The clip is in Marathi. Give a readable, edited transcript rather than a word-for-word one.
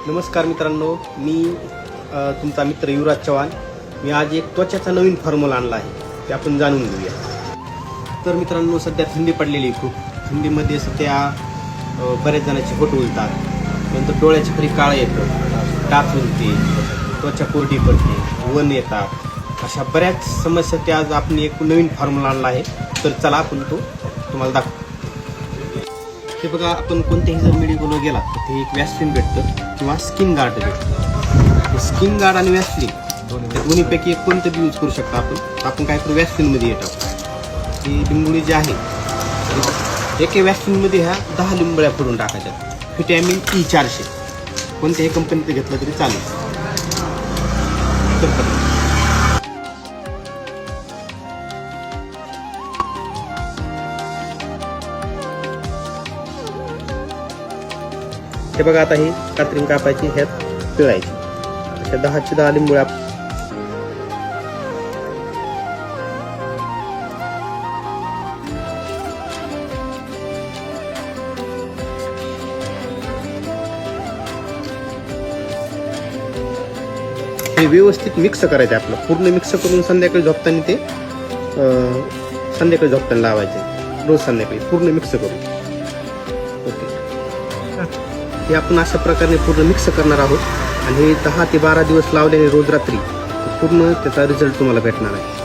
नमस्कार मित्रांनो, मी तुमचा मित्र युवराज चव्हाण. मी आज एक त्वचाचा नवीन फॉर्म्युला आणला आहे, ते आपण जाणून घेऊया. तर मित्रांनो, सध्या थंडी पडलेली खूप. थंडीमध्ये सध्या बऱ्याच जणांचे बोट उलतात, नंतर डोळ्याचे खरी काळं येतं, टाच उलते, त्वचा कोरडी पडते, वन येतात. अशा बऱ्याच समस्यासाठी आज आपण एक नवीन फॉर्म्युला आणला आहे. तर चला आपण तो तुम्हाला दाखवू. हे बघा, आपण कोणत्याही जर मेडिकलवर गेला तर ते एक वॅसलिन भेटतं किंवा स्किन गार्ड भेटतं. स्किन गार्ड आणि वॅसलिन त्या दोन्हीपैकी एक कोणतं बी यूज करू शकता आपण काय करू, वॅसलिनमध्ये येत आहोत. ही लिंबोळी जी आहे, एका वॅसलिनमध्ये ह्या 10 लिंबळ्या फोडून टाकायच्या. व्हिटॅमिन E400 कोणत्याही कंपनीचं घेतलं तरी चालेल. हे बघा, आता ही कात्रीन कापायची, ह्यात पिळायची. अशा 10च्या 10 लिंबोळ्या. हे व्यवस्थित मिक्स करायचं आपलं, पूर्ण मिक्स करून संध्याकाळी झोपताना लावायचे. रोज संध्याकाळी पूर्ण मिक्स करून. ओके, हे आपण अशा प्रकारे पूर्ण मिक्स करणार आहोत आणि हे 10 ते 12 दिवस लावल्याने रोज रात्री पूर्ण त्याचा रिझल्ट तुम्हाला भेटणार आहे.